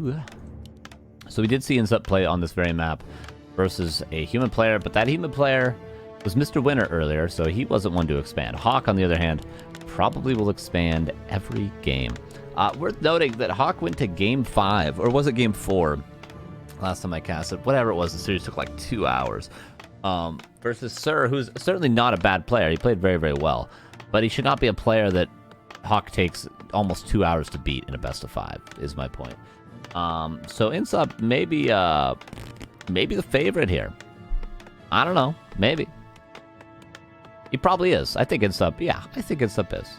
2. So we did see iNSUP play on this very map versus a human player, but that human player was Mr. Winner earlier, so he wasn't one to expand. HawK, on the other hand, probably will expand every game. Worth noting that HawK went to Game 5, or was it Game 4? Last time I casted, whatever it was, the series took like 2 hours. Versus Sir, who's certainly not a bad player. He played very, very well. But he should not be a player that HawK takes almost 2 hours to beat in a best of 5, is my point. So iNSUP maybe the favorite here. I don't know. Maybe. He probably is. I think iNSUP, yeah, I think iNSUP is.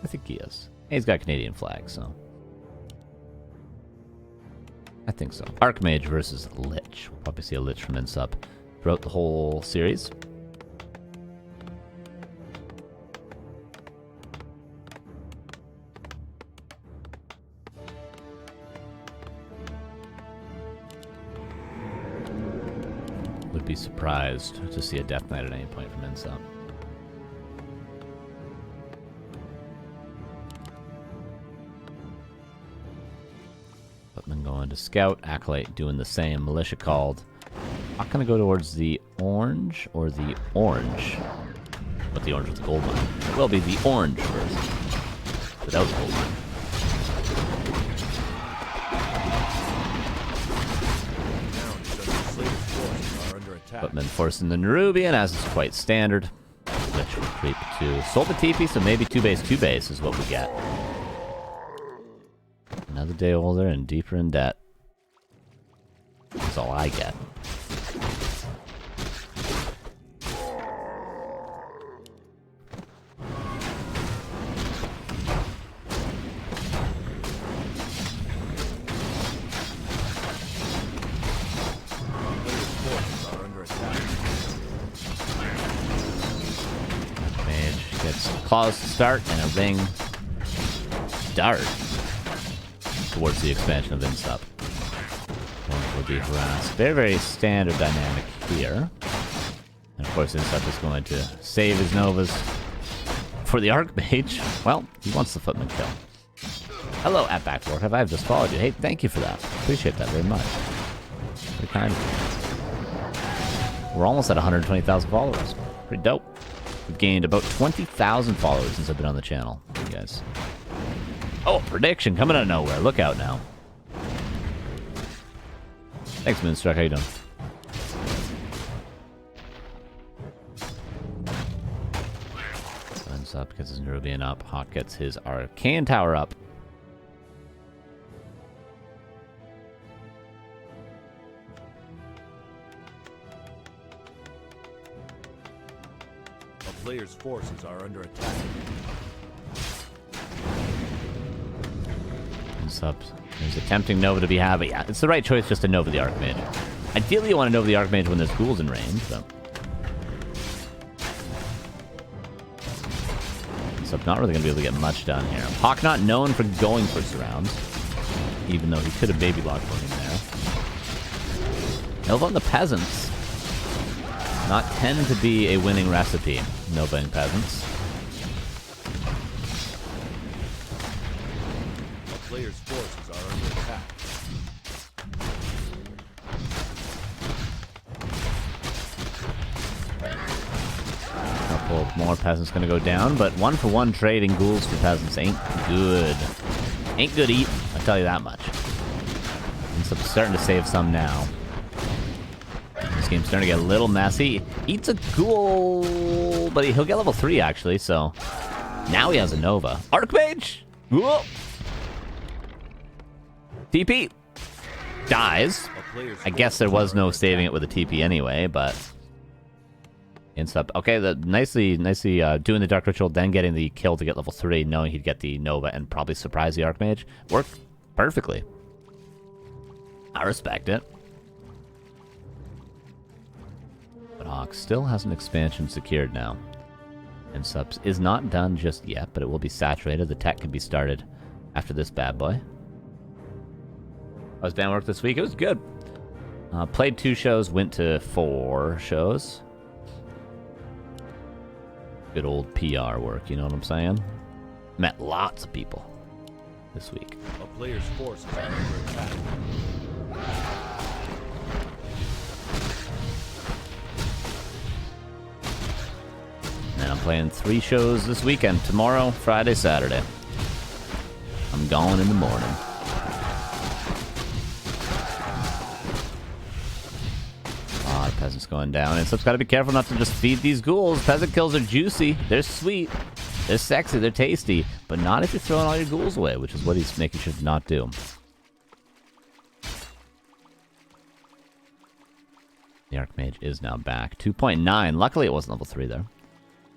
I think he is. He's got Canadian flag, so. I think so. Archmage versus Lich. We'll probably see a Lich from iNSUP throughout the whole series. Would be surprised to see a Death Knight at any point from iNSUP. Footman going to Scout. Acolyte doing the same. Militia called. Not going to go towards the orange or the orange. But the orange with the gold mine. It will be the orange first. Without the gold mine. Footman forcing the Nerubian, as is quite standard. Lich will creep to sold the TP, so maybe 2 base is what we get. Another day older and deeper in debt. That's all I get. Mage gets claws to start and a ring dart towards the expansion of iNSUP. Will be harassed. Very, very standard dynamic here. And of course, iNSUP is going to save his Novas for the Archmage. Well, he wants the Footman kill. Hello, at Backboard. Have I just followed you? Hey, thank you for that. Appreciate that very much. Very kind of you. We're almost at 120,000 followers. Pretty dope. We've gained about 20,000 followers since I've been on the channel, you guys. Oh, prediction coming out of nowhere. Look out now. Thanks, Moonstruck. How you doing? iNSUP gets his Nerubian up. HawK gets his Arcane Tower up. A player's forces are under attack. iNSUP is attempting Nova to be had, but yeah, it's the right choice just to Nova the Archmage. Ideally, you want to Nova the Archmage when there's ghouls in range, but iNSUP not really going to be able to get much done here. HawK not known for going for surrounds, even though he could have baby locked one in there. Nova on the Peasants. Not tend to be a winning recipe, Nova and Peasants. Players' forces are under attack. Couple more peasants gonna go down, but 1-for-1 trading ghouls for peasants ain't good. Ain't good eating, I'll tell you that much. iNSUP starting to save some now. This game's starting to get a little messy. Eats a ghoul, but he'll get level 3 actually, so now he has a Nova. Archmage! Whoa! TP dies. I guess there was no saving it with a TP anyway, but iNSUP. Okay, nicely doing the Dark Ritual, then getting the kill to get level 3, knowing he'd get the Nova and probably surprise the Archmage. Worked perfectly. I respect it. But HawK still has an expansion secured now. iNSUP is not done just yet, but it will be saturated. The tech can be started after this bad boy. How was band work this week? It was good. Played 2 shows, went to 4 shows. Good old PR work, you know what I'm saying? Met lots of people this week. A player's forces are under attack. playing 3 shows this weekend. Tomorrow, Friday, Saturday. I'm gone in the morning. Peasant's going down. iNSUPE's got to be careful not to just feed these ghouls. Peasant kills are juicy. They're sweet. They're sexy. They're tasty. But not if you're throwing all your ghouls away, which is what he's making sure to not do. The Archmage is now back. 2.9. Luckily, it wasn't level 3 there.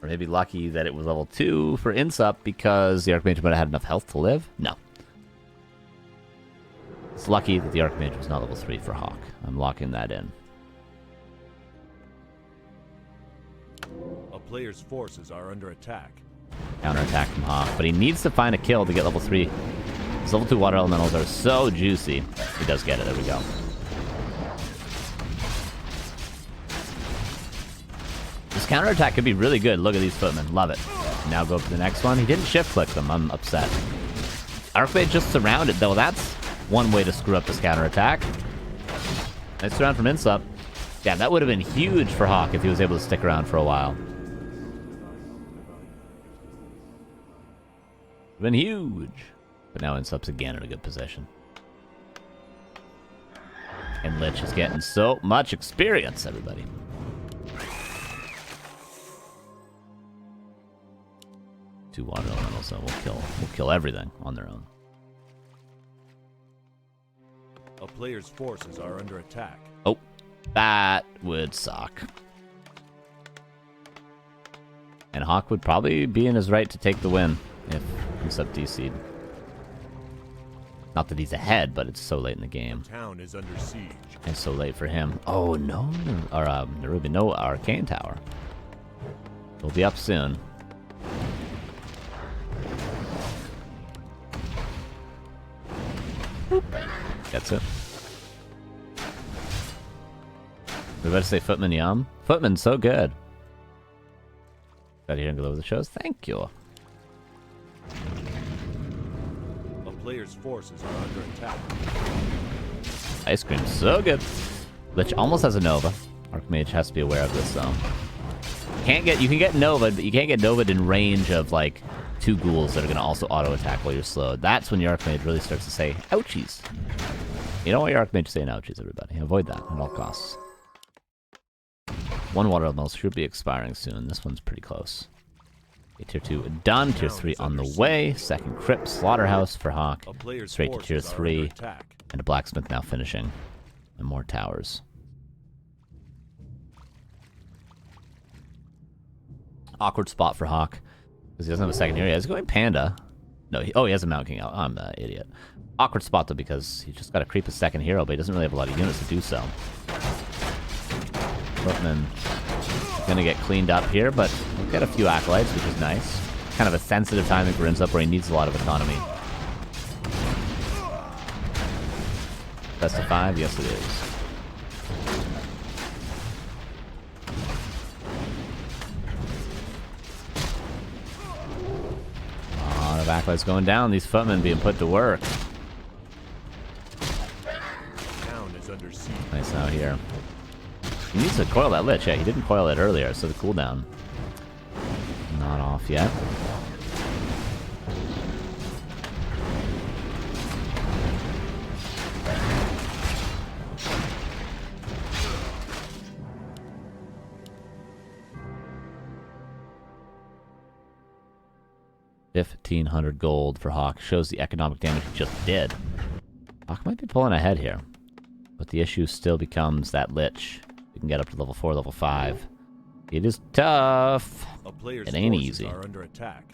Or maybe lucky that it was level 2 for iNSUP because the Archmage might have had enough health to live. No. It's lucky that the Archmage was not level 3 for HawK. I'm locking that in. A player's forces are under attack. Counterattack from HawK, but he needs to find a kill to get level 3. His level 2 water elementals are so juicy. He does get it. There we go. This counterattack could be really good. Look at these footmen. Love it. Now go for the next one. He didn't shift click them. I'm upset. Archmage just surrounded, though. That's one way to screw up this counterattack. Nice surround from iNSUP. Yeah, that would have been huge for HawK if he was able to stick around for a while. Been huge. But now iNSUP's again in a good position. And Lich is getting so much experience, everybody. Two water elementals, so we'll kill everything on their own. A player's forces are under attack. Oh, that would suck. And HawK would probably be in his right to take the win if iNSUP DC'd. Not that he's ahead, but it's so late in the game. The town is under siege. And so late for him. Oh, no. Or, Nerubi, no Arcane Tower. We'll be up soon. That's it. We're about to say Footman Yum. Footman's so good. Got here and go over the shows. Thank you. A player's forces are under attack. Ice cream, so good. Lich almost has a Nova. Archmage has to be aware of this, though. You can get Nova, but you can't get Nova'd in range of, like, 2 ghouls that are going to also auto-attack while you're slowed. That's when your Archmage really starts to say, ouchies. You don't want your Archmage saying ouchies, everybody. Avoid that at all costs. 1 water elemental should be expiring soon. This one's pretty close. Okay, tier 2 done. Tier 3 on the way. Second Crypt, Slaughterhouse for HawK. Straight to tier 3. And a Blacksmith now finishing. And more towers. Awkward spot for HawK. Because he doesn't have a second area. He's going Panda. No, he has a Mount King out. I'm an idiot. Awkward spot, though, because he's just got to creep a second hero, but he doesn't really have a lot of units to do so. Footman going to get cleaned up here, but we'll get a few Acolytes, which is nice. Kind of a sensitive timing for iNSUP where he needs a lot of economy. Best of 5? Yes, it is. A lot of Acolytes going down. These Footmen being put to work. Town is under siege. Nice out here. He needs to coil that Lich. Yeah, he didn't coil it earlier, so the cooldown not off yet. $1,500 gold for HawK. Shows the economic damage he just did. HawK might be pulling ahead here, but the issue still becomes that Lich. We can get up to level 4, level 5. It is tough. It ain't easy. Are under attack.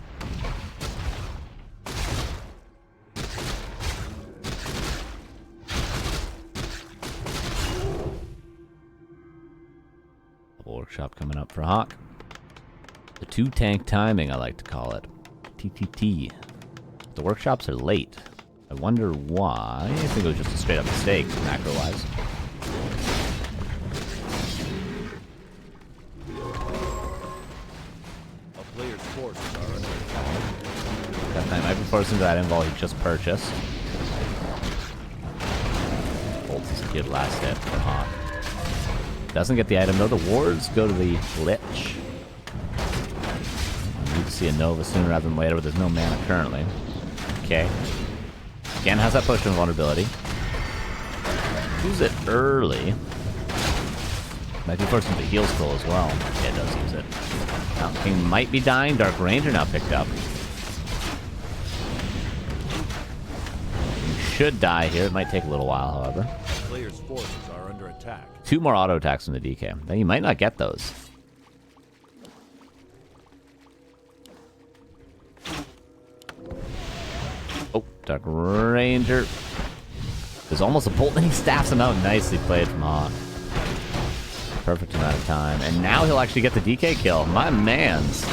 Workshop coming up for HawK. The 2-tank timing, I like to call it. TTT. The workshops are late. I wonder why. I think it was just a straight up mistake, macro-wise. A player's forces are under attack. That time, right before into that invul he just purchased. Holds his good last hit for HawK. Doesn't get the item though. The wards go to the Lich. see a Nova sooner rather than later, but there's no mana currently. Okay. Again, has that potion of vulnerability. Use it early. Might be forced into heal scroll as well. Yeah, it does use it. Mountain King might be dying. Dark Ranger now picked up. You should die here. It might take a little while, however. Players' forces are under attack. 2 more auto attacks from the DK. Now you might not get those. Oh, Dark Ranger. There's almost a bolt, and he staffs him out. Nicely played from HawK. Perfect amount of time. And now he'll actually get the DK kill. My man's.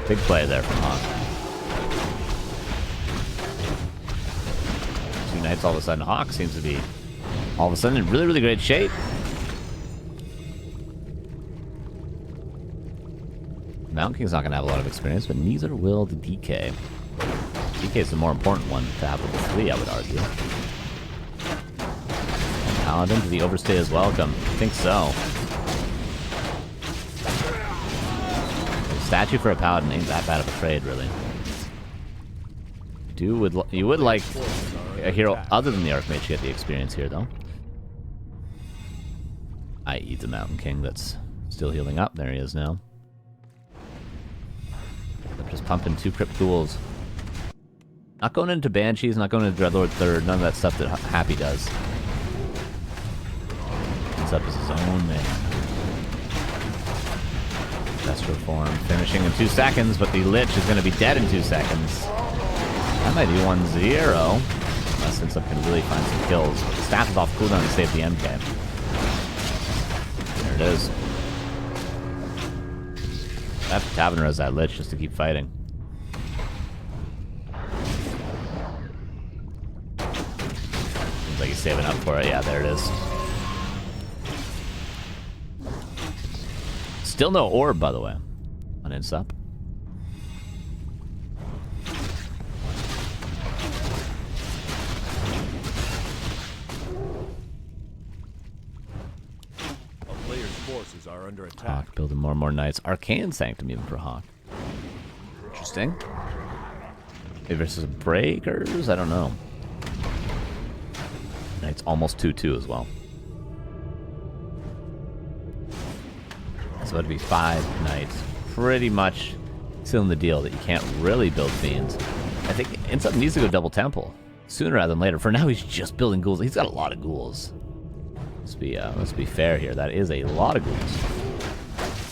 Big play there from HawK. 2 Knights all of a sudden. HawK seems to be all of a sudden in really, really great shape. Mountain King's not going to have a lot of experience, but neither will the DK. DK is the more important one to have level 3, I would argue. And Paladin, do the overstay is welcome? I think so. The statue for a Paladin ain't that bad of a trade, really. You would like a hero other than the Archmage to get the experience here, though. I.e. the Mountain King that's still healing up. There he is now. I'm just pumping 2 Crypt Ghouls. Not going into Banshees, not going into Dreadlord 3rd, none of that stuff that Happy does. Ends up as his own man. Destro form finishing in 2 seconds, but the Lich is going to be dead in 2 seconds. That might be 1-0. Unless Ends up can really find some kills. But the staff is off cooldown to save the MK. There it is. That Taverner has that Lich just to keep fighting. Seems like he's saving up for it. Yeah, there it is. Still no orb, by the way, on INSUP. Forces are under attack. HawK building more and more Knights. Arcane Sanctum even for HawK. Interesting. Maybe versus Breakers? I don't know. Knights almost 2-2 as well. So it'd be 5 Knights. Pretty much sealing the deal that you can't really build Fiends. I think INSUP needs to go double Temple sooner rather than later. For now, he's just building Ghouls. He's got a lot of Ghouls. Let's be fair here. That is a lot of Ghouls.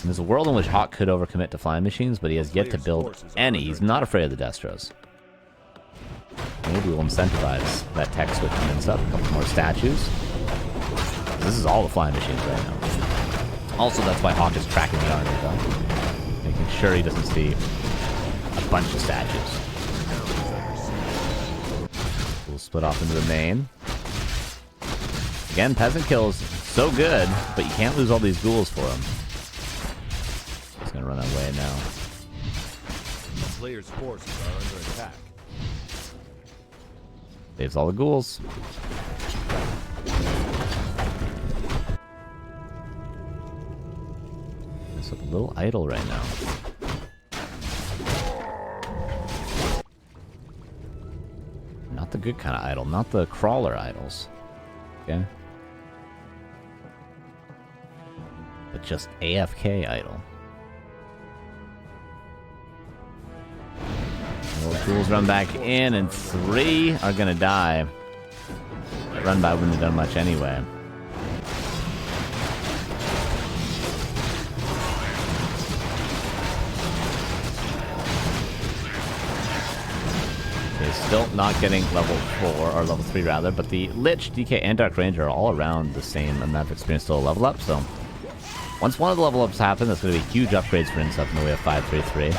And there's a world in which HawK could overcommit to flying machines, but he has yet to build any. He's not afraid of the Destros. Maybe we'll incentivize that tech switch on INSUP. A couple more statues. This is all the flying machines right now. Also, that's why HawK is tracking the army, though. Making sure he doesn't see a bunch of statues. We'll split off into the main. Again, Peasant kills so good, but you can't lose all these Ghouls for him. He's gonna run away now. The player's forces are under attack. Saves all the Ghouls. It's a little idle right now. Not the good kind of idle, not the crawler idols. Okay. But just AFK idle. Little Ghouls run back in, and 3 are gonna die. That run by wouldn't have done much anyway. Okay, still not getting level 4, or level 3 rather, but the Lich, DK, and Dark Ranger are all around the same amount of experience to a level up, so once one of the level ups happen, that's going to be huge upgrades for INSUP in the way of 5-3-3.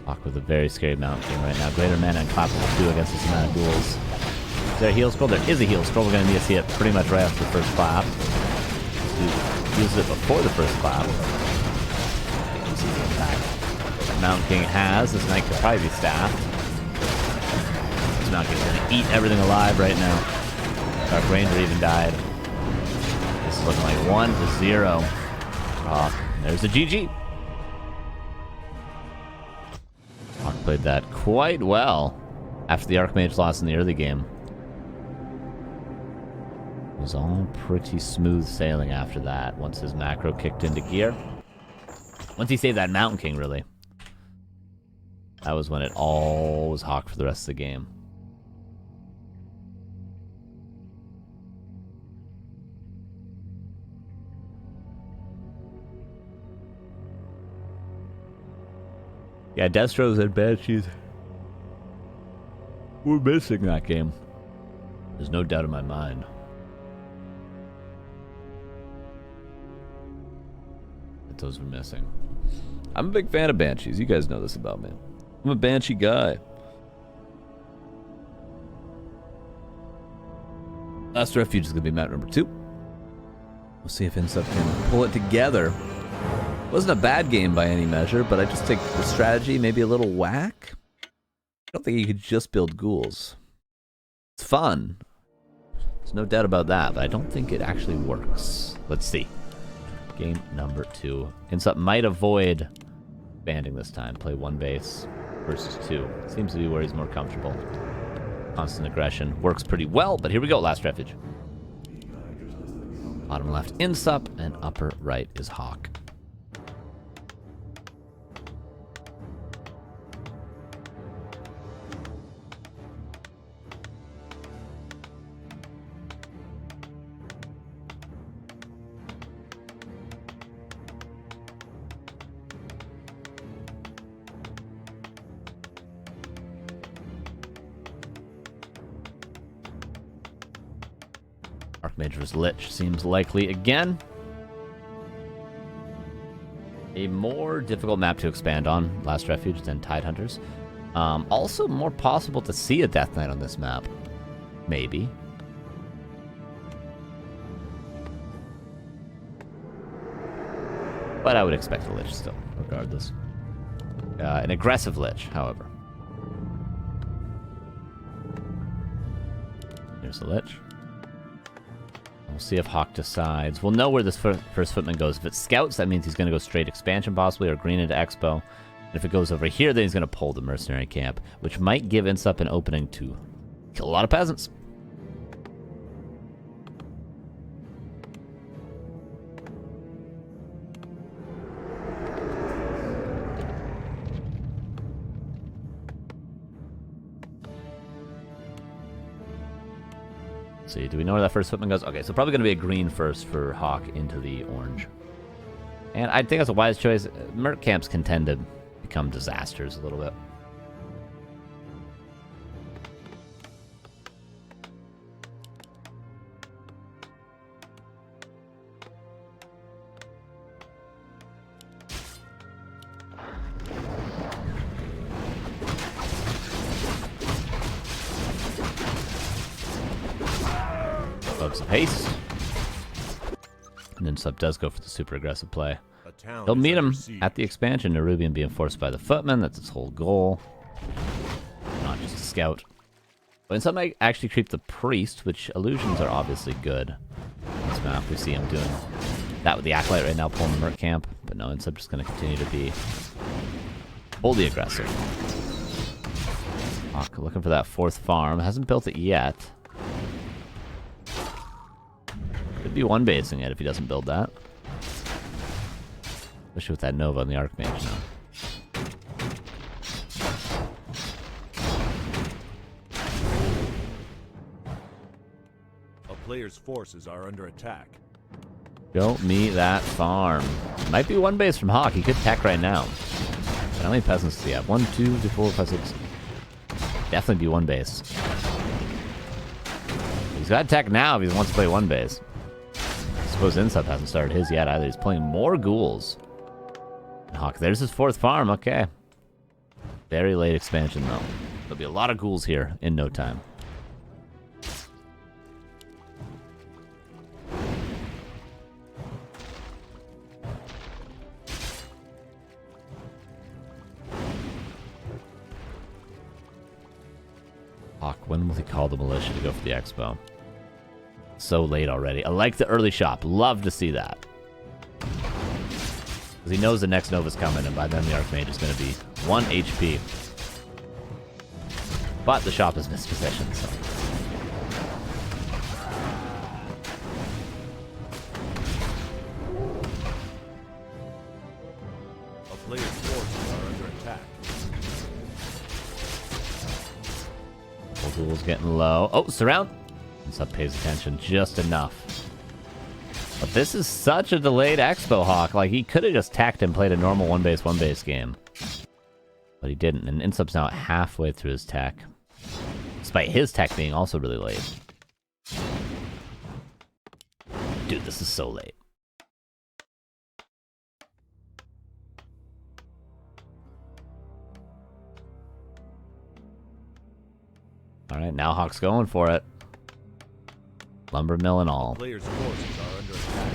HawK with a very scary Mountain King right now. Greater mana and clap level 2 against this amount of Ghouls. Is there a heal scroll? There is a heal scroll. We're going to need to see it pretty much right after the first clap. Use it before the first clap. You can see the impact that Mountain King has. This Knight could probably be staffed. This Mountain King's going to eat everything alive right now. Dark Ranger even died. This is looking like 1-0. HawK. There's the GG. Played that quite well after the Archmage lost in the early game. It was all pretty smooth sailing after that, once his macro kicked into gear. Once he saved that Mountain King, really. That was when it all was HawK for the rest of the game. Yeah, Destros and Banshees were missing that game. There's no doubt in my mind. That those were missing. I'm a big fan of Banshees. You guys know this about me. I'm a Banshee guy. Last Refuge is going to be map number 2. We'll see if iNSUP can pull it together. Wasn't a bad game by any measure, but I just think the strategy maybe a little whack. I don't think you could just build ghouls. It's fun. There's no doubt about that, but I don't think it actually works. Let's see. Game number 2. iNSUP might avoid banding this time. Play 1 base versus 2. Seems to be where he's more comfortable. Constant aggression works pretty well, but here we go. Last Refuge. Bottom left iNSUP, and upper right is HawK. Archmage's Lich seems likely again. A more difficult map to expand on, Last Refuge, than Tidehunters. Also more possible to see a Death Knight on this map. Maybe. But I would expect a Lich still, regardless. An aggressive Lich, however. Here's the Lich. We'll see if HawK decides. We'll know where this first footman goes. If it scouts, that means he's going to go straight expansion possibly, or green into Expo. And if it goes over here, then he's going to pull the mercenary camp, which might give iNSUP an opening to kill a lot of peasants. See, do we know where that first footman goes? Okay, so probably going to be a green first for HawK into the orange. And I think that's a wise choice. Merc camps can tend to become disasters a little bit. Some haste. And then iNSUP does go for the super aggressive play. He'll meet him at the expansion. Nerubian being forced by the footman. That's its whole goal. Not just a scout. But iNSUP might actually creep the priest, which illusions are obviously good. On this map, we see him doing that with the acolyte right now, pulling the merc camp. But no, iNSUP just going to continue to be wholly aggressive. HawK looking for that 4th farm. Hasn't built it yet. Could be 1 basing it if he doesn't build that. Especially with that Nova on the Archmage now. A player's forces are under attack. Show me that farm. Might be 1 base from HawK. He could tech right now. But how many peasants does he have? 1, 2, 3, 4, 5, 6. Definitely be 1 base. He's got tech now if he wants to play 1 base. I suppose iNSUP hasn't started his yet either. He's playing more ghouls. And HawK, there's his 4th farm. Okay. Very late expansion, though. There'll be a lot of ghouls here in no time. HawK, when will he call the militia to go for the Expo? So late already. I like the early shop. Love to see that. Because he knows the next Nova's coming, and by then the Archmage is going to be 1 HP. But the shop is mispositioned, so... A player's forces are under attack. Ghoul's getting low. Oh, surround! Sub pays attention just enough. But this is such a delayed Expo Hawk. Like, he could have just tacked and played a normal one base game. But he didn't, and iNSUPERABLE's now halfway through his tech. Despite his tech being also really late. Dude, this is so late. Alright, now HawK's going for it. Lumber mill and all. Players' forces are under attack.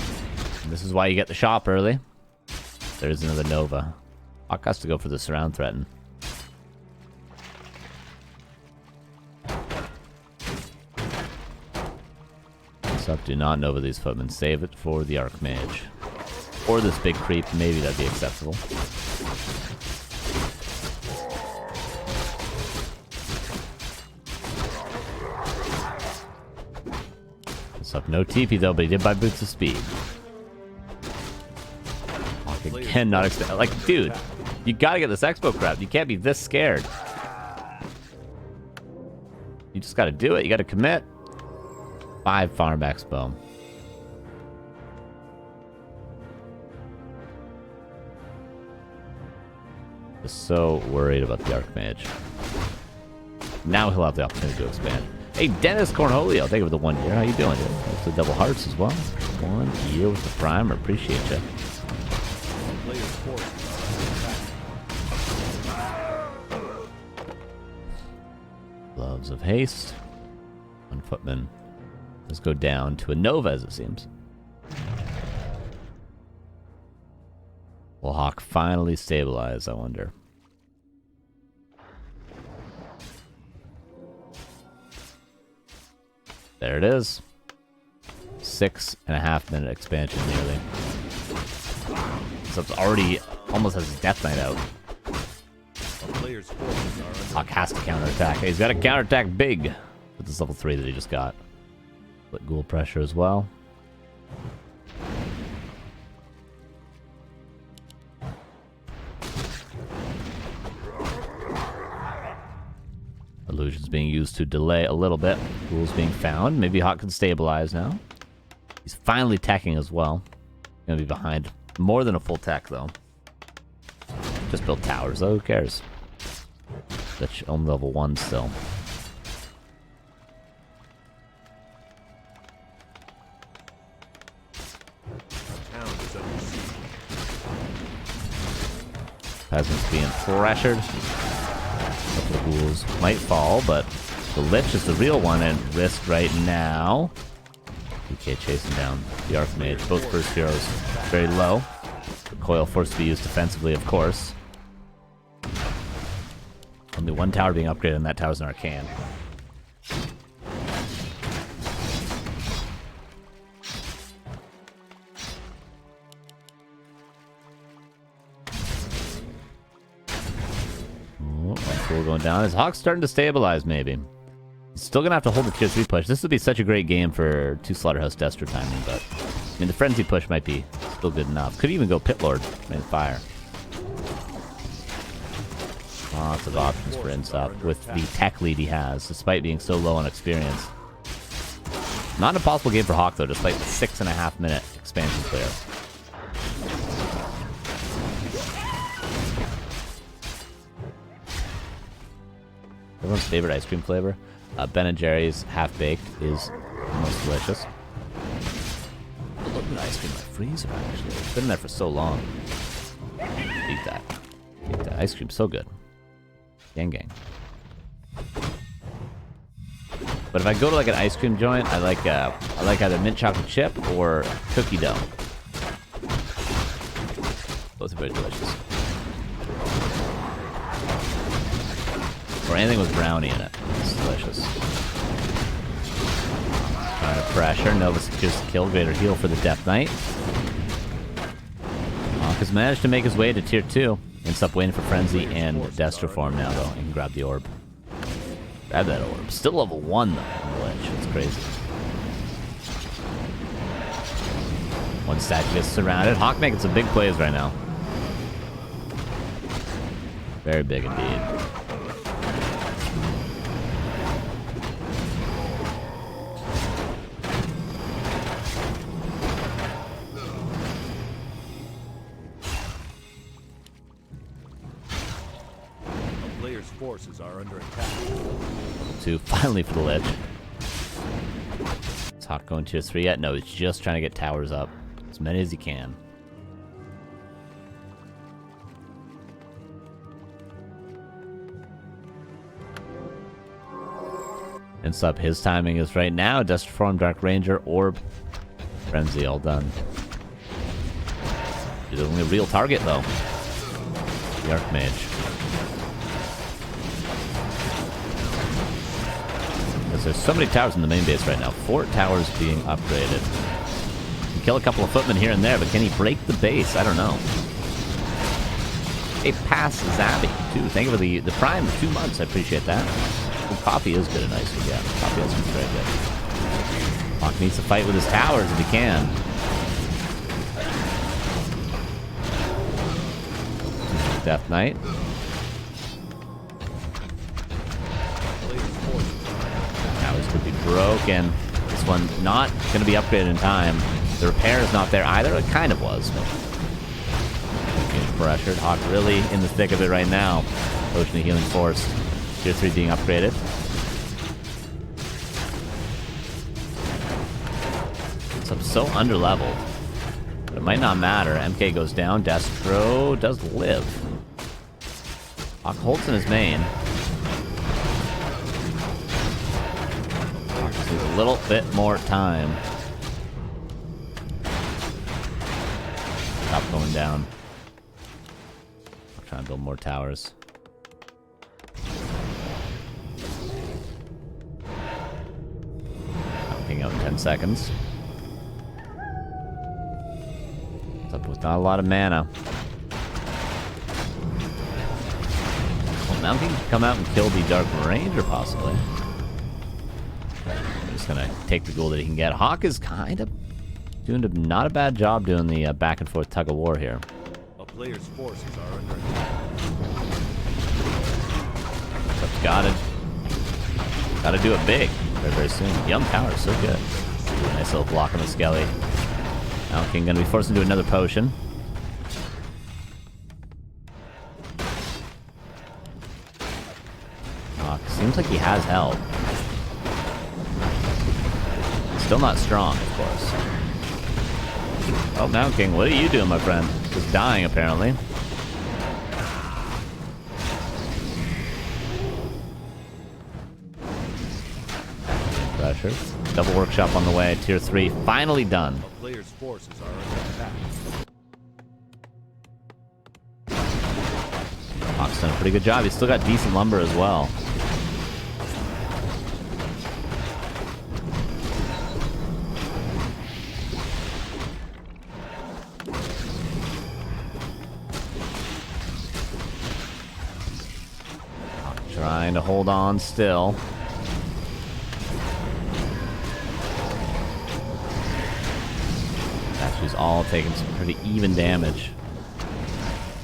And this is why you get the shop early. There's another Nova. HawK has to go for the surround threaten. Sup, do not Nova these footmen. Save it for the Archmage. Or this big creep, maybe that'd be acceptable. Sup, no TP though, but he did buy Boots of Speed. HawK again, not expect. Like, dude, you gotta get this Expo crap. You can't be this scared. You just gotta do it. You gotta commit. 5 Farm Expo. Just so worried about the Archmage. Now he'll have the opportunity to expand. Hey, Dennis Cornholio, thank you for the 1 year. How you doing, dude? Thanks for the double hearts as well. 1 year with the primer. Appreciate you. Players' forces are under attack. Gloves of Haste. 1 footman. Let's go down to a Nova, as it seems. Will HawK finally stabilize, I wonder? There it is. 6.5 minute expansion, nearly. So it's already almost has his Death Knight out. A player's forces are under HawK has to counterattack. He's got to counterattack big with this level 3 that he just got. Split Ghoul pressure as well. Illusion's being used to delay a little bit. Ghoul's being found. Maybe HawK can stabilize now. He's finally teching as well. Gonna be behind more than a full tech though. Just build towers though, who cares? That's only level 1 still. Peasants being pressured. The ghouls might fall, but the Lich is the real one at risk right now. DK chasing down the Archmage. Both first heroes very low. The coil forced to be used defensively, of course. Only 1 tower being upgraded, and that tower's an Arcane. Going down. Is HawK starting to stabilize, maybe? He's still gonna have to hold the tier 3 push. This would be such a great game for 2 Slaughterhouse Destro timing, but I mean the Frenzy push might be still good enough. Could even go Pit Lord and fire. Lots of options for iNSUP with the tech lead he has, despite being so low on experience. Not an impossible game for HawK though, despite the 6.5 minute expansion clear. Everyone's favorite ice cream flavor. Ben & Jerry's half-baked is the most delicious. A little bit of ice cream in my freezer, actually. It's been in there for so long. Eat that. Eat that. Ice cream's so good. Gang gang. But if I go to like an ice cream joint, I like either mint chocolate chip or cookie dough. Both are very delicious. Or anything with brownie in it. It's delicious. Trying to pressure. Nova secures the kill. Greater heal for the Death Knight. HawK has managed to make his way to tier 2. iNSUPERABLE waiting for Frenzy and Destro form now, though. He can grab the orb. Grab that orb. Still level 1 though on the ledge. It's crazy. One statue gets surrounded. HawK making some big plays right now. Very big indeed. A player's forces are under attack. 2 finally for the ledge. Is HawK going tier 3 yet? No, he's just trying to get towers up. As many as he can. iNSUP, his timing is right now. Dust Form, Dark Ranger, Orb, Frenzy, all done. He's the only real target though. The Archmage. Because there's so many towers in the main base right now. 4 towers being upgraded. Can kill a couple of footmen here and there, but can he break the base? I don't know. Hey, pass Zabby, too. Thank you for the Prime 2 months. I appreciate that. Well, Coffee is good at iNSUPERABLE. Yeah, Coffee has been very good. HawK needs to fight with his towers if he can. Death Knight. Towers could be broken. This one not going to be upgraded in time. The repair is not there either. It kind of was, but getting pressured. HawK really in the thick of it right now. Potion of Healing Force. Tier 3 being upgraded. It's so underleveled. But it might not matter. MK goes down. Destro does live. HawK holds in his main. HawK just needs a little bit more time. Top going down. Trying to build more towers. Picking out in 10 seconds. It's up with not a lot of mana. Well, now he can come out and kill the Dark Ranger, possibly. I'm just gonna take the gold that he can get. HawK is kind of doing not a bad job doing the back and forth tug of war here. A player's forces are under attack. Gotta do it big very, very soon. Yum Tower, so good. Nice little block on the Skelly. Now King gonna be forced into another potion. Seems like he has help. Still not strong, of course. Oh, now King, what are you doing, my friend? Just dying, apparently. Pressure. Double workshop on the way. Tier 3 finally done. A player's forces are under attack. HawK's done a pretty good job. He's still got decent lumber as well. Trying to hold on still. Statues all taking some pretty even damage.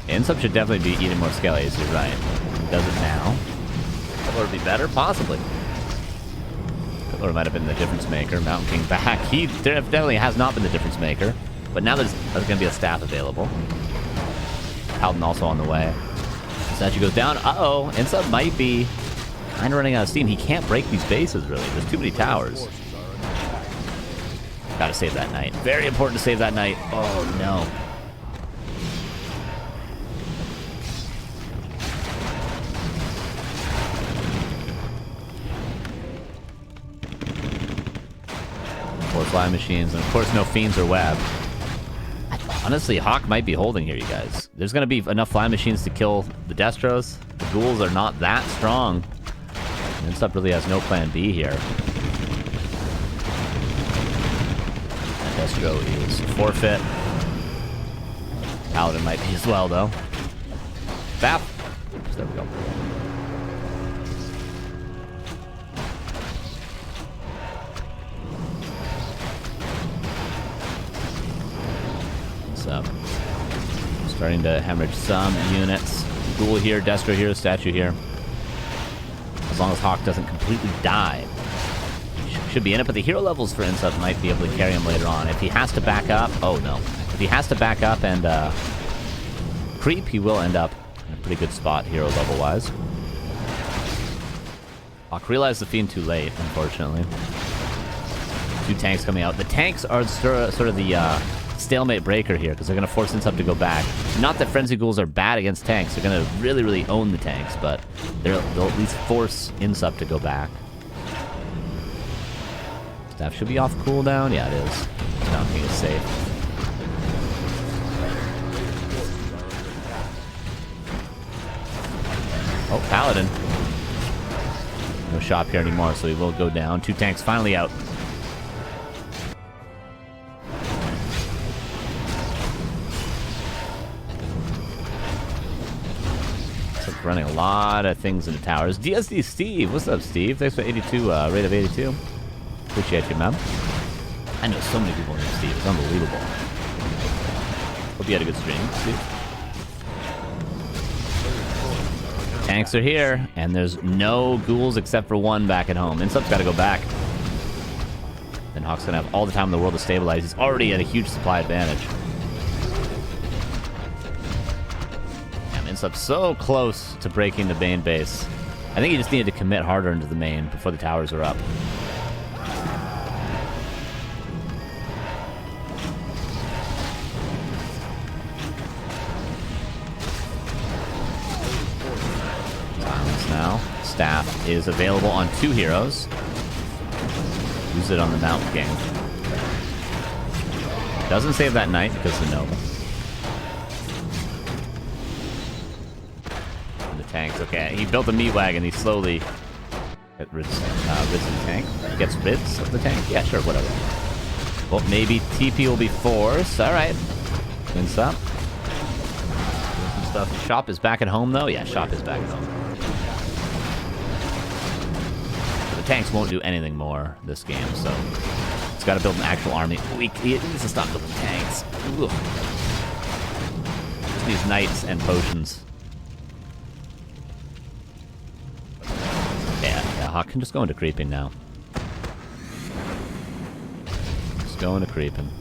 iNSUP should definitely be eating more skellies, you're right. He does it now. Or would be better? Possibly. Or might have been the difference maker. Mountain King back. He definitely has not been the difference maker. But now there's going to be a staff available. Paladin also on the way. Statue goes down. Uh-oh. iNSUP might be kind of running out of steam. He can't break these bases, really. There's too many towers. Gotta save that knight. Very important to save that knight. Oh, no. Four flying machines, and of course no fiends or web. Honestly, HawK might be holding here, you guys. There's going to be enough flying machines to kill the Destros. The ghouls are not that strong. iNSUP really has no plan B here. And Destro is forfeit. Paladin might be as well, though. Bap! There we go. up. Starting to hemorrhage some units. Ghoul here, Destro here, statue here. As long as HawK doesn't completely die. Should be in it, but the hero levels for INSUP might be able to carry him later on. If he has to back up... Oh, no. If he has to back up and creep, he will end up in a pretty good spot hero level-wise. HawK realized the Fiend too late, unfortunately. 2 tanks coming out. The tanks are sort of the stalemate breaker here, because they're going to force INSUP to go back. Not that Frenzy Ghouls are bad against tanks. They're going to really, really own the tanks, but they'll at least force INSUP to go back. Staff should be off cooldown. Yeah, it is. Down King is safe. Oh, Paladin. No shop here anymore, so he will go down. 2 tanks finally out. It's running a lot of things in the towers. DSD Steve. What's up, Steve? Thanks for 82, rate of 82. Appreciate you, man. I know so many people named Steve. It's unbelievable. Hope you had a good stream, Steve. Tanks are here, and there's no ghouls except for 1 back at home. INSUP's got to go back. Then HawK's going to have all the time in the world to stabilize. He's already at a huge supply advantage. Damn, INSUP's so close to breaking the main base. I think he just needed to commit harder into the main before the towers are up. Staff is available on 2 heroes. Use it on the Mountain King. Doesn't save that knight because of the Nova. And the tanks, okay. He built a meat wagon. He slowly gets rids of the tank. Gets rids of the tank? Yeah, sure, whatever. Well, maybe TP will be forced. Alright. Wins up. Some stuff. Shop is back at home, though? Yeah, Shop is back at home. The tanks won't do anything more this game, so it's got to build an actual army. It needs to stop building tanks. Ugh. Just needs knights and potions. Yeah, HawK can just go into creeping now. Just go into creeping.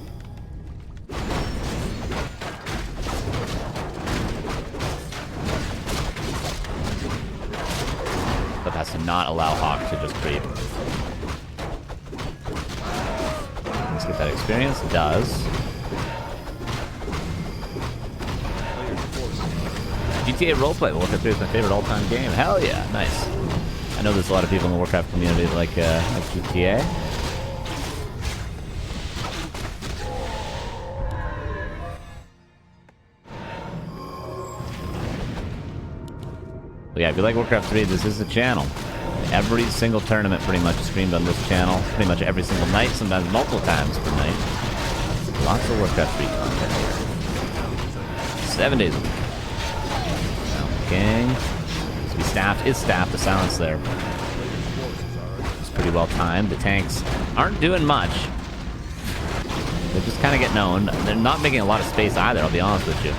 That has to not allow HawK to just creep. Let's get that experience. It does. GTA roleplay. Warcraft 3 is my favorite all-time game. Hell yeah, nice. I know there's a lot of people in the Warcraft community that like GTA. But yeah, if you like Warcraft 3, this is the channel. Every single tournament pretty much is streamed on this channel. Pretty much every single night, sometimes multiple times per night. Lots of Warcraft 3 content here. 7 days a week. King. To be staffed is staffed. The silence there. It's pretty well timed. The tanks aren't doing much. They're just kind of getting known. They're not making a lot of space either, I'll be honest with you.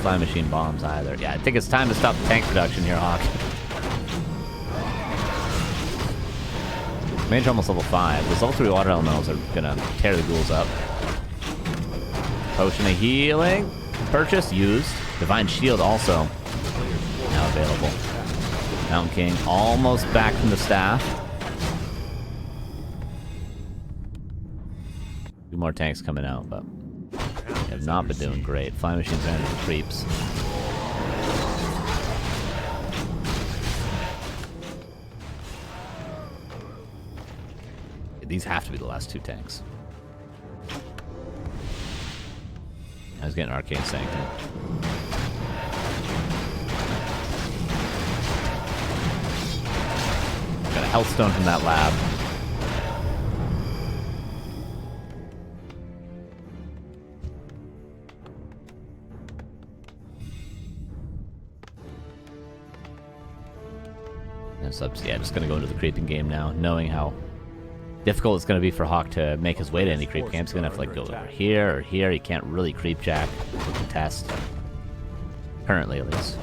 Flying machine bombs either. Yeah, I think it's time to stop the tank production here, HawK. Mage almost level 5. Those level 3 water elementals are gonna tear the ghouls up. Potion of healing. Purchased, used. Divine shield also now available. Mountain King almost back from the staff. 2 more tanks coming out, but have not been doing great. Flying machines ran into the creeps. These have to be the last 2 tanks. I was getting Arcane Sanctum. Got a health stone from that lab. And so, yeah, just gonna go into the creeping game now, knowing how difficult it's gonna be for HawK to make his way to any creep camp. He's gonna have to like go over here or here. He can't really creep jack with the test. Currently, at least.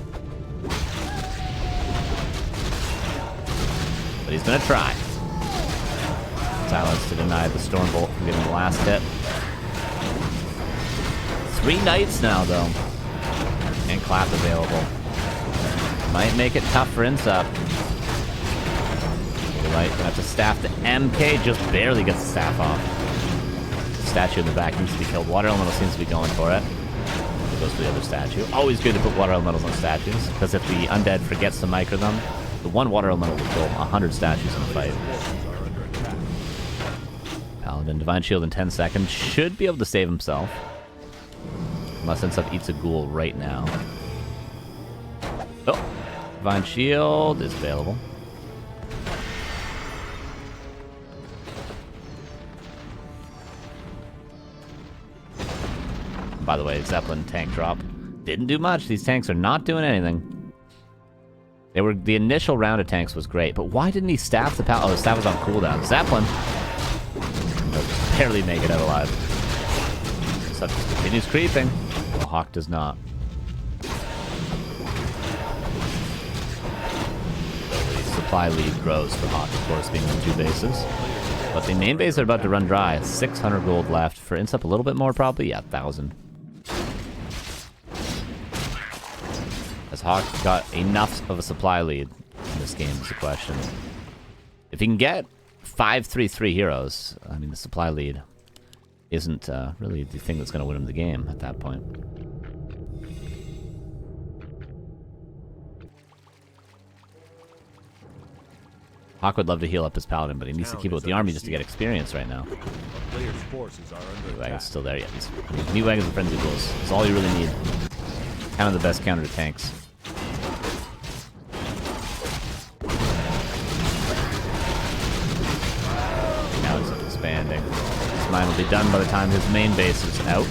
But he's gonna try. Silence to deny the Stormbolt from getting the last hit. 3 knights now, though. And clap available. Might make it tough for INSUP. Right, gonna have to staff the MK, just barely gets the staff off. The statue in the back needs to be killed. Water Elemental seems to be going for it. It goes for the other statue. Always good to put Water Elementals on statues, because if the undead forgets to micro them, the one Water Elemental will kill 100 statues in the fight. Paladin, Divine Shield in 10 seconds. Should be able to save himself. Unless INSUP eats a ghoul right now. Oh! Divine Shield is available. By the way, Zeppelin tank drop didn't do much. These tanks are not doing anything. The initial round of tanks was great, but why didn't he staff the Oh, the staff was on cooldown. Zeppelin barely make it out alive. So continues creeping. Well, HawK does not. The supply lead grows for HawK, of course, being on 2 bases. But the main base are about to run dry. 600 gold left. For INSUP, a little bit more probably. Yeah, 1,000. Has HawK got enough of a supply lead in this game is the question. If he can get 5-3-3 heroes, I mean, the supply lead isn't really the thing that's going to win him the game at that point. HawK would love to heal up his paladin, but he needs to keep it with the army just to get experience right now. Meat Wagon's still there, yeah. Meat Wagons and Frenzy Bulls is all you really need. Kind of the best counter to tanks. Now he's expanding. His mine will be done by the time his main base is out.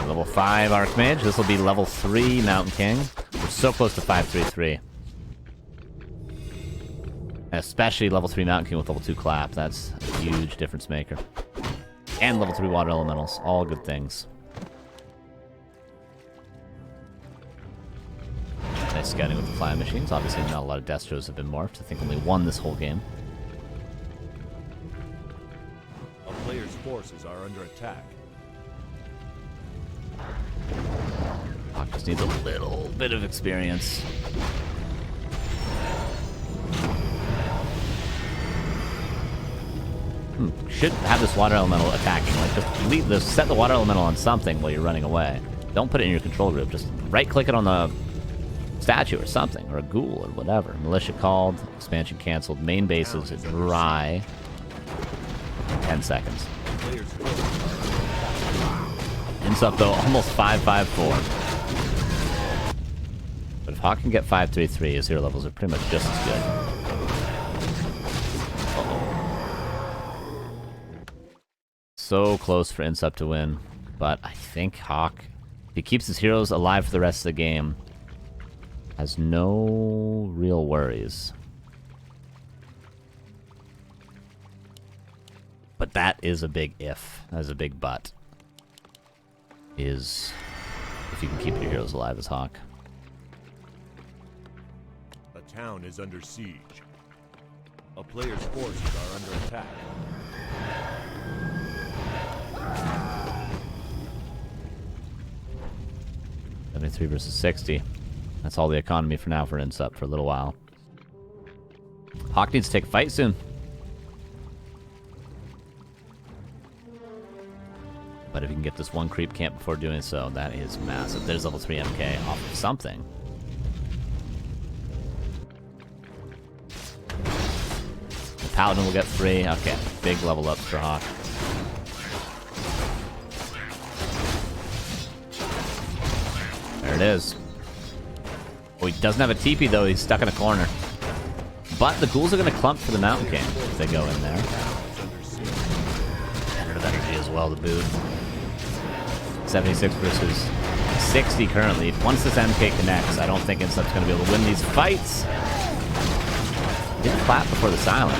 Level 5 Archmage. This will be level 3 Mountain King. We're so close to 5-3-3. And especially level 3 Mountain King with level 2 Clap. That's a huge difference maker. And level 3 Water Elementals. All good things. Nice scouting with the Flying Machines. Obviously not a lot of Destros have been morphed. I think only one this whole game. A player's forces are under attack. HawK just needs a little bit of experience. Should have this Water Elemental attacking. Like, just leave this, set the Water Elemental on something while you're running away. Don't put it in your control group. Just right-click it on the statue or something, or a ghoul or whatever. Militia called, expansion canceled, main base is dry. 10 seconds. INSUP though, almost 5-5-4. But if HawK can get 5-3-3, his hero levels are pretty much just as good. So close for INSUP to win. But I think HawK, if he keeps his heroes alive for the rest of the game, has no real worries. But that is a big if. That is a big but. Is if you can keep your heroes alive as HawK. A town is under siege. A player's forces are under attack. $73 versus 60. That's all the economy for now for INSUP for a little while. HawK needs to take a fight soon. But if you can get this one creep camp before doing so, that is massive. There's level 3 MK off of something. The Paladin will get free. Okay, big level up for HawK. There it is. Oh, he doesn't have a TP though. He's stuck in a corner. But the ghouls are going to clump for the Mountain King if they go in there. Generative energy as well to boot. 76 versus 60 currently. Once this MK connects, I don't think iNSUPE's going to be able to win these fights. Didn't clap before the silence.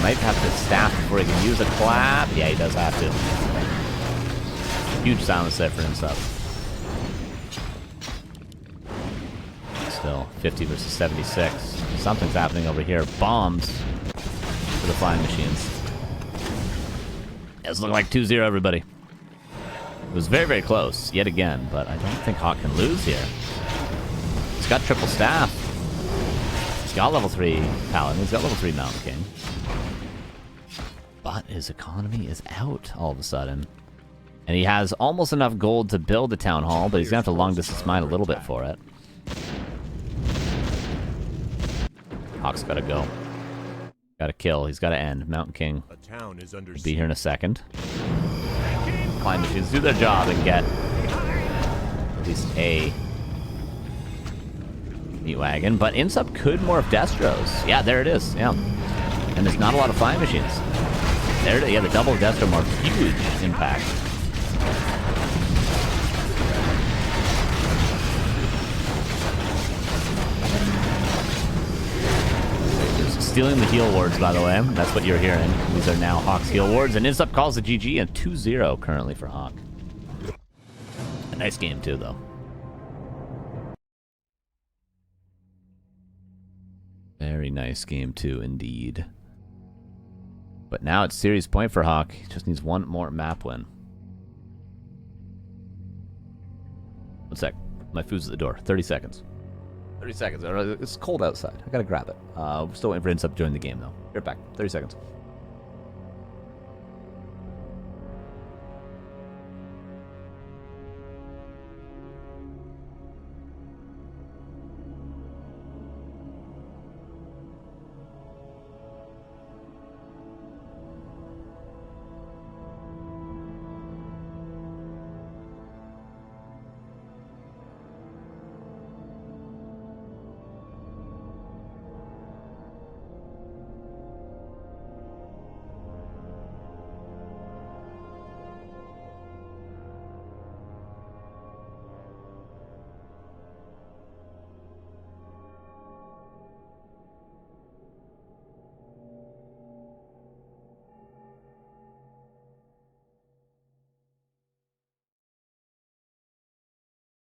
Might have to staff before he can use a clap. Yeah, he does have to. Huge silence there for iNSUPE. Still, 50 versus 76. Something's happening over here. Bombs for the flying machines. It's looking like 2-0, everybody. It was very, very close, yet again, but I don't think HawK can lose here. He's got triple staff. He's got level 3 Paladin. He's got level 3 Mountain King. But his economy is out all of a sudden. And he has almost enough gold to build a town hall, but he's going to have to long distance mine a little bit for it. HawK's got to go. Got to kill. He's got to end. Mountain King will be here in a second. Flying machines do their job and get at least a meat wagon. But iNSUPE could morph Destros. Yeah, there it is. Yeah. And there's not a lot of flying machines. There it is. Yeah, the double Destro morph. Huge impact. Stealing the heal wards, by the way. That's what you're hearing. These are now HawK's heal wards. And iNSUPE calls the GG and 2-0 currently for HawK. A nice game, too, though. Very nice game, too, indeed. But now it's series point for HawK. He just needs one more map win. One sec. My food's at the door. 30 seconds. 30 seconds. It's cold outside. I gotta grab it. We're still waiting for iNSUPE to join the game, though. Be right back. 30 seconds.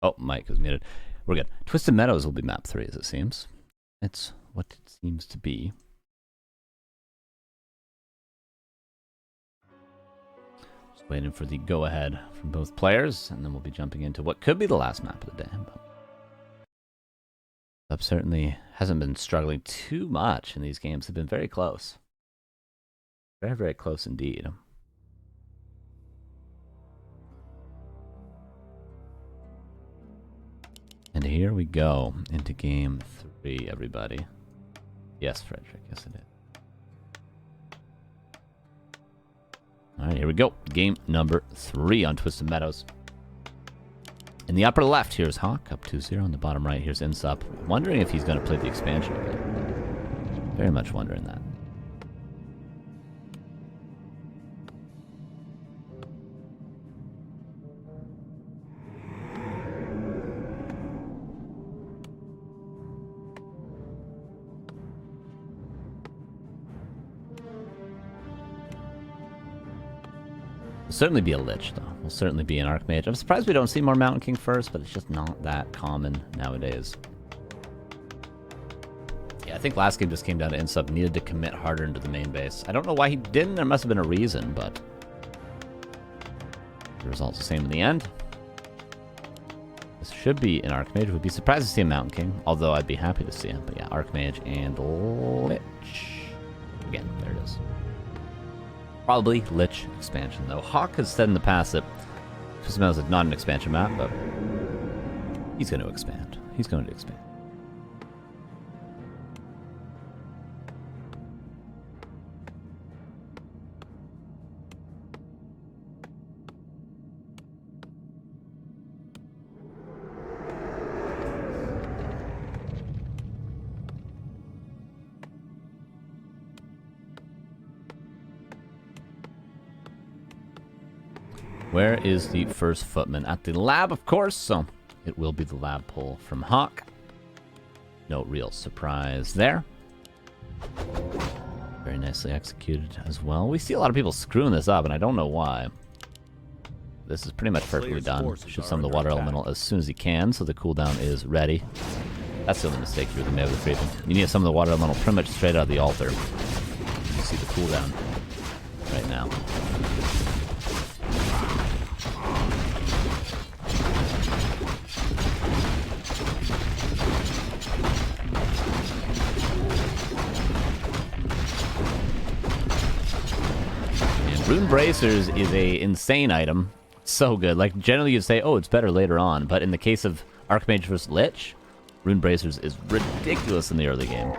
Oh, mic is muted. We're good. Twisted Meadows will be map 3, as it seems. It's what it seems to be. Just waiting for the go-ahead from both players, and then we'll be jumping into what could be the last map of the day. But certainly hasn't been struggling too much in these games. They've been very close. Very, very close indeed. And here we go into game 3, everybody. Yes, Frederick. Yes, it is. All right, here we go. Game number 3 on Twisted Meadows. In the upper left, here's HawK, up 2-0. In the bottom right, here's iNSUPE. Wondering if he's going to play the expansion again. Very much wondering that. Will certainly be a Lich, though. Will certainly be an Archmage. I'm surprised we don't see more Mountain King first, but it's just not that common nowadays. Yeah, I think last game just came down to iNSUPE needed to commit harder into the main base. I don't know why he didn't. There must have been a reason, but the result's the same in the end. This should be an Archmage. Would be surprised to see a Mountain King, although I'd be happy to see him. But yeah, Archmage and Lich. Again, there it is. Probably Lich expansion, though. HawK has said in the past that Twisted Meadows is not an expansion map, but he's going to expand. He's going to expand. Where is the first footman? At the lab, of course, so it will be the lab pull from HawK. No real surprise there. Very nicely executed as well. We see a lot of people screwing this up, and I don't know why. This is pretty much perfectly done. Should summon the water elemental as soon as he can, so the cooldown is ready. That's the only mistake you really made with the creeping. You need to summon the water elemental pretty much straight out of the altar. You see the cooldown right now. And Rune Bracers is a insane item. So good. Like, generally you'd say, oh, it's better later on. But in the case of Archmage vs. Lich, Rune Bracers is ridiculous in the early game.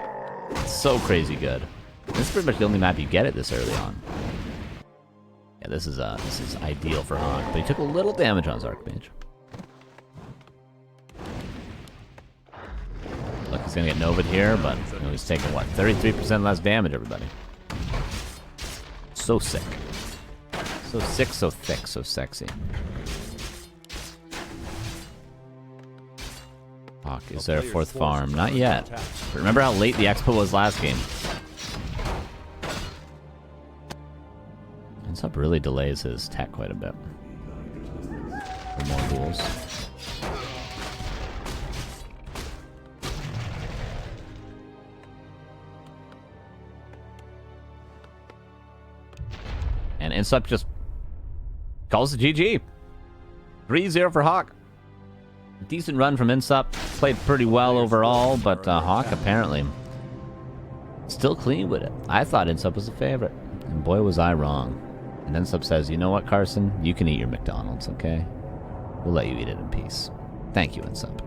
It's so crazy good. This is pretty much the only map you get it this early on. Yeah, this is ideal for HawK, but he took a little damage on his Archmage. Look, he's gonna get Nova'd here, but you know, he's taking what, 33% less damage, everybody. So sick. So sick, so thick, so sexy. HawK, is there a fourth farm? Not yet. But remember how late the expo was last game. iNSUP really delays his tech quite a bit. For more duels. And iNSUP just calls it GG. 3-0 for HawK. Decent run from iNSUP. Played pretty well overall, but HawK apparently still clean with it. I thought iNSUP was a favorite, and boy was I wrong. And iNSUP says, you know what, Carson? You can eat your McDonald's, okay? We'll let you eat it in peace. Thank you, iNSUP.